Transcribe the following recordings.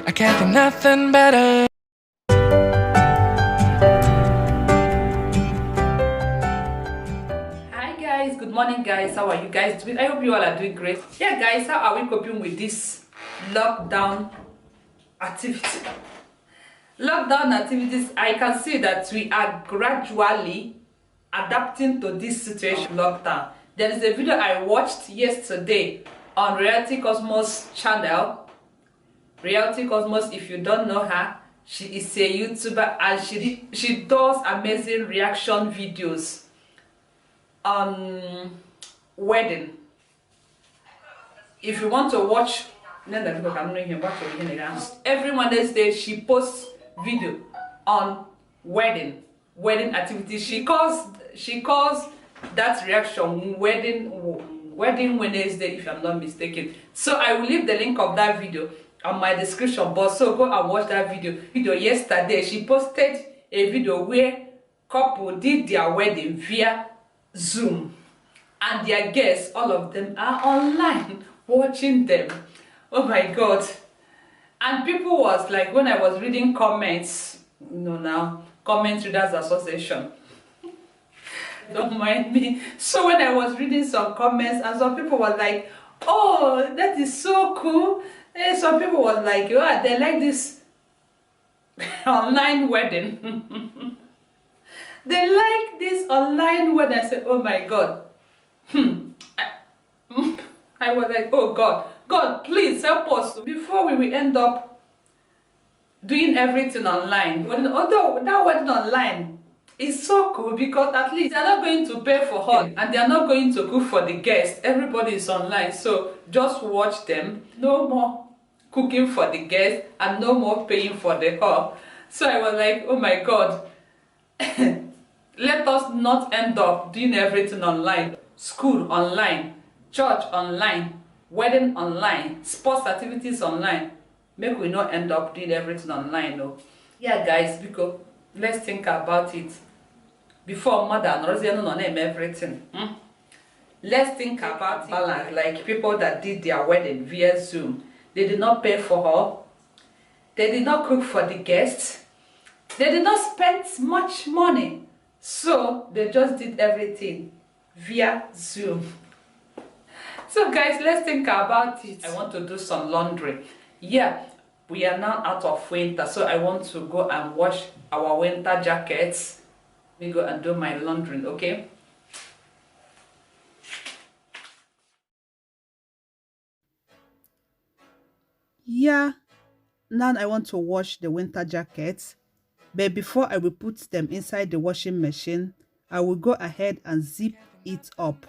I can't think nothing better. Hi guys, good morning guys. How are you guys doing? I hope you all are doing great. Yeah guys, how are we coping with this lockdown activity? Lockdown activities, I can see that we are gradually adapting to this situation lockdown. There is a video I watched yesterday on Reality Cosmos channel. Reality Cosmos, if you don't know her, she is a YouTuber and she does amazing reaction videos on wedding. If you want to watch, every Wednesday she posts video on wedding activities. She calls that reaction wedding Wednesday, if I'm not mistaken. So I will leave the link of that video on my description box, so go and watch that video. Yesterday she posted a video where couple did their wedding via Zoom, and their guests, all of them, are online watching them. Oh my god. And people was like, when I was reading comments, now comment readers association, don't mind me. So when I was reading some comments, and some people were like, oh, that is so cool. And some people was like, oh, they like this online wedding. They like this online wedding. I said, oh my god. I was like, oh God, please help us before we will end up doing everything online. Although that wedding online is so cool, because at least they're not going to pay for her and they're not going to cook for the guests. Everybody is online, so just watch them. No more cooking for the guests and no more paying for the hall. So I was like, oh my god. Let us not end up doing everything online. School online, church online, wedding online, sports activities online. Make we not end up doing everything online, no. Yeah guys, because let's think about it. Before mother and name everything. Let's think about balance, like people that did their wedding via Zoom. They did not pay for her. They did not cook for the guests. They did not spend much money. So they just did everything via Zoom. So guys, let's think about it. I want to do some laundry. Yeah, we are now out of winter, so I want to go and wash our winter jackets. We go and do my laundry, okay? Yeah, now I want to wash the winter jackets. But before I will put them inside the washing machine, I will go ahead and zip it up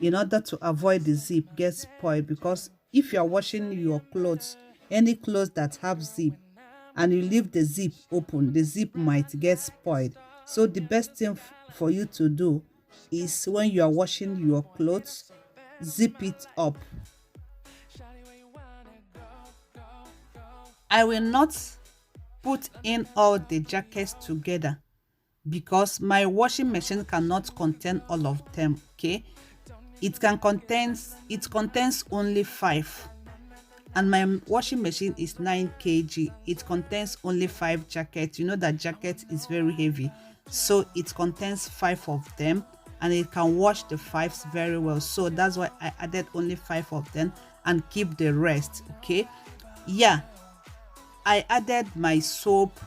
in order to avoid the zip gets spoiled, because if you are washing your clothes, any clothes that have zip, and you leave the zip open, the zip might get spoiled. So the best thing for you to do is, when you are washing your clothes, zip it up. I will not put in all the jackets together because my washing machine cannot contain all of them. Okay, it contains only 5, and my washing machine is 9 kg. It contains only 5 jackets. You know that jacket is very heavy, so it contains 5 of them, and it can wash the 5s very well. So that's why I added only 5 of them and keep the rest. Okay, yeah, I added my soap,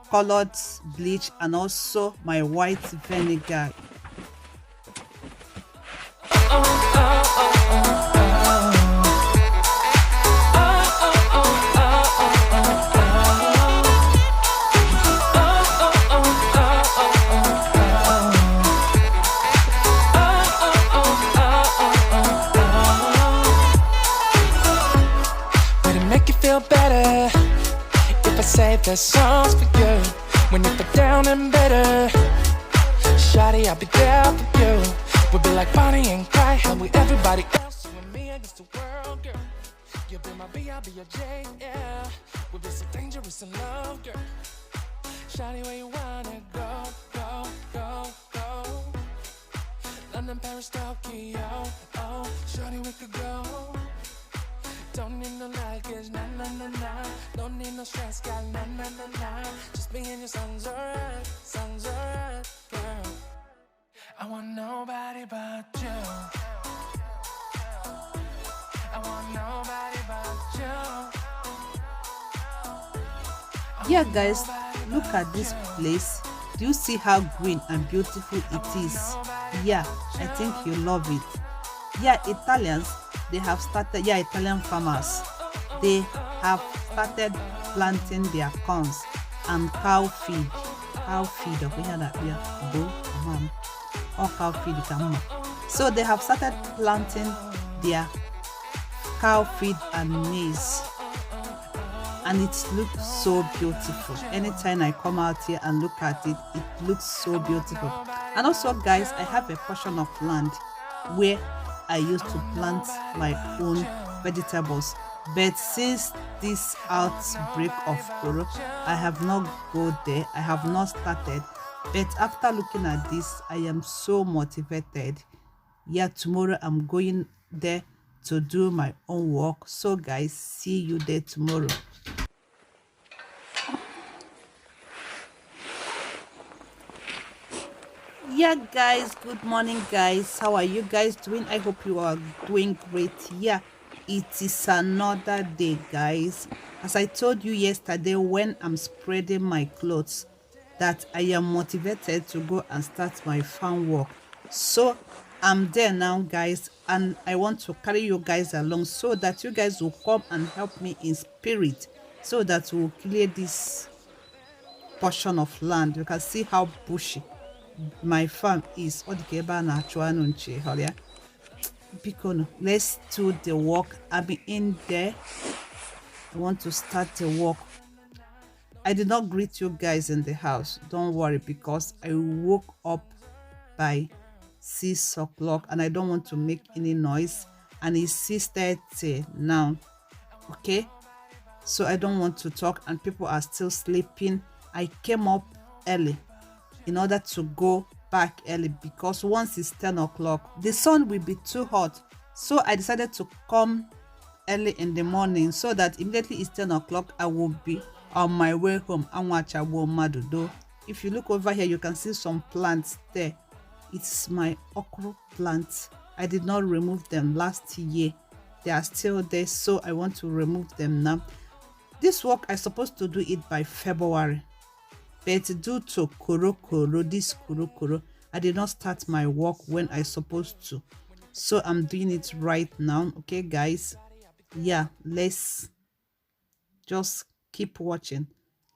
colored bleach, and also my white vinegar. Would it make you feel better if I say the songs for you when you feel down and better? Shawty, I'll be there for you. We'll be like Bonnie and Clyde, how we everybody else. You and me against the world, girl. You'll be my B, I'll be your J, yeah. We'll be so dangerous in love, girl. Shawty, where you wanna go, go, go, go? London, Paris, Tokyo, oh. Shawty, we could go Don't need no luggage, nah, nah, nah, nah. Don't need no stress, gal, nah, nah, nah, nah. Just me and your songs alright, girl. I want nobody but you. I want nobody but you. Yeah, guys, look at this place. Do you see how green and beautiful it is? Yeah, I think you love it. Yeah, Italians, they have started, yeah, Italian farmers, they have started planting their corns and cow feed. Cow feed, okay, that we or cow feed. So they have started planting their cow feed and maize, and it looks so beautiful. Anytime I come out here and look at it, it looks so beautiful. And also, guys, I have a portion of land where I used to plant my own vegetables, but since this outbreak of corona, I have not go there. I have not started. But after looking at this, I am so motivated. Yeah, tomorrow I'm going there to do my own work. So guys, see you there tomorrow. Yeah, guys, good morning, guys. How are you guys doing? I hope you are doing great. Yeah, it is another day, guys. As I told you yesterday when I'm spreading my clothes, that I am motivated to go and start my farm work. So I'm there now, guys, and I want to carry you guys along so that you guys will come and help me in spirit, so that we'll clear this portion of land. You can see how bushy my farm is. Let's do the work. I'm in there. I want to start the work. I did not greet you guys in the house. Don't worry, because I woke up by 6 o'clock and I don't want to make any noise, and it's 6:30 now. Okay, so I don't want to talk and people are still sleeping. I came up early in order to go back early, because once it's 10 o'clock the sun will be too hot. So I decided to come early in the morning, so that immediately it's 10 o'clock I will be on my way home. If you look over here, you can see some plants there. It's my okra plants. I did not remove them last year. They are still there, so I want to remove them now. This work I supposed to do it by February, but due to this koro, I did not start my work when I supposed to. So I'm doing it right now. Okay, guys. Yeah, let's just keep watching.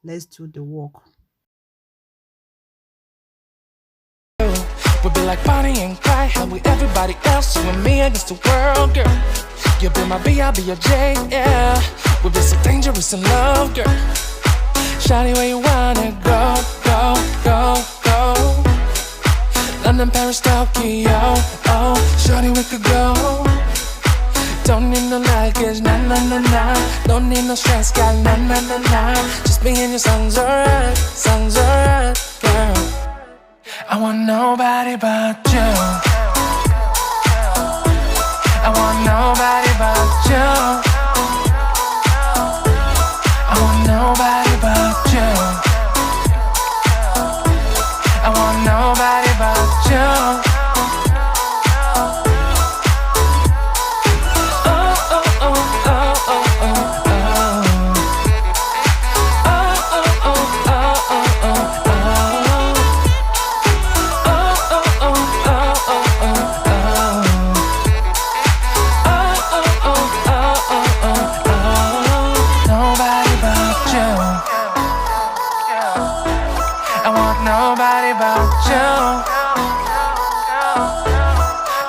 Let's do the work. We'll be like Bonnie and Clyde, and with everybody else, you and me against the world, girl. You'll be my B, I'll be your J, yeah. We'll be so dangerous in love, girl. Shawty, where you wanna go, go, go, go? London, Paris, Tokyo, oh, shawty, we could go. Don't need no luggage, nah, nah, nah, nah. Don't need no stress, gal, nah, nah, nah, nah. Just me and your songs alright, girl. I want nobody but you. I want nobody but you. I want nobody but you. I want nobody but you. Nobody but you.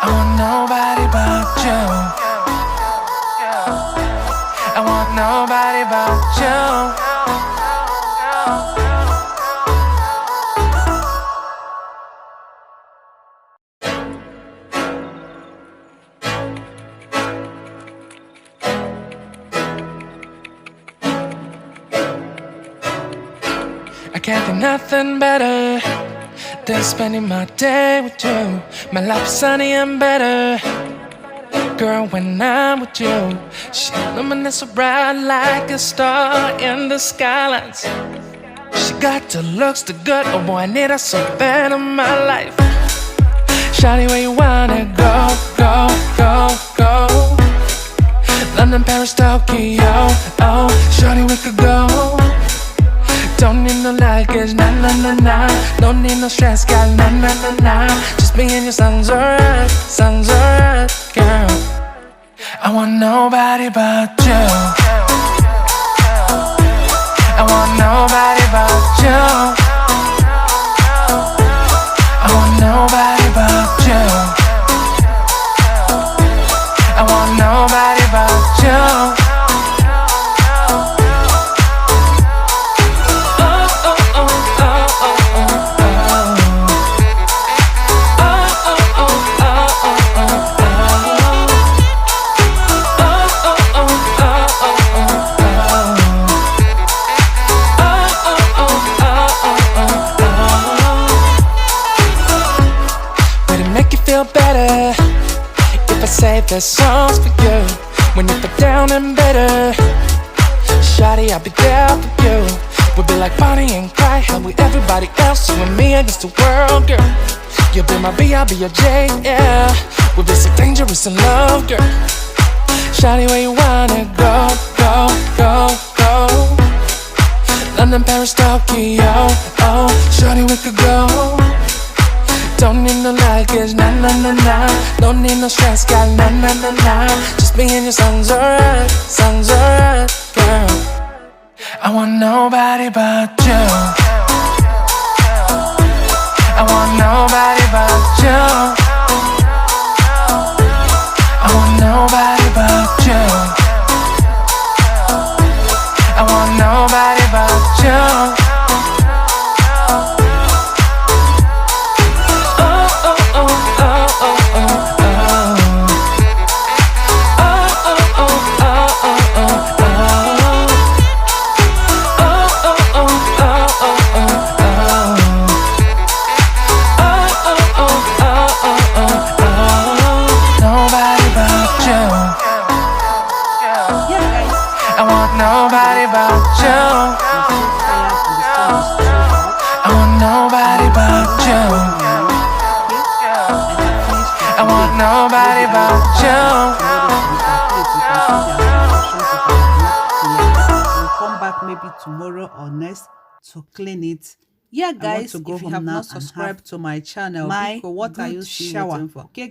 I want nobody but you. I want nobody but you. I can't think nothing better than spending my day with you. My life's sunny and better. girl when I'm with you. She illuminates so bright like a star in the skylines. She got the looks, the good, oh boy, I need her so bad in my life. Shawty, where you wanna go, go, go, go? London, Paris, Tokyo, oh, shawty, we could go. Don't need no luggage, nah, nah, nah, nah. Don't need no stress, girl, nah, nah, nah, nah. Just me and your sounds alright, girl. I want nobody but you. I want nobody but you. I want nobody but you. I want nobody but you. Feel better if I say the songs for you. When you feel down and bitter, shawty, I'll be there for you. We'll be like Bonnie and Clyde, how we everybody else, you and me against the world, girl. You'll be my B, I'll be your J, yeah. We'll be so dangerous in love, girl. Shawty, where you wanna go, go, go, go? London, Paris, Tokyo, oh, shawty, we could go. Don't need no luggage, nah, nah, nah, nah. Don't need no stress, girl, nah, nah, nah, nah. Just me and your sounds alright, girl. I want nobody but you. I want nobody but you. I want nobody but you. I want nobody but you. Nobody but you. I want nobody but you. I want nobody but you. We'll come back maybe tomorrow or next to clean it. Yeah, guys, if you have not subscribed to my channel, what are you still waiting for? Okay,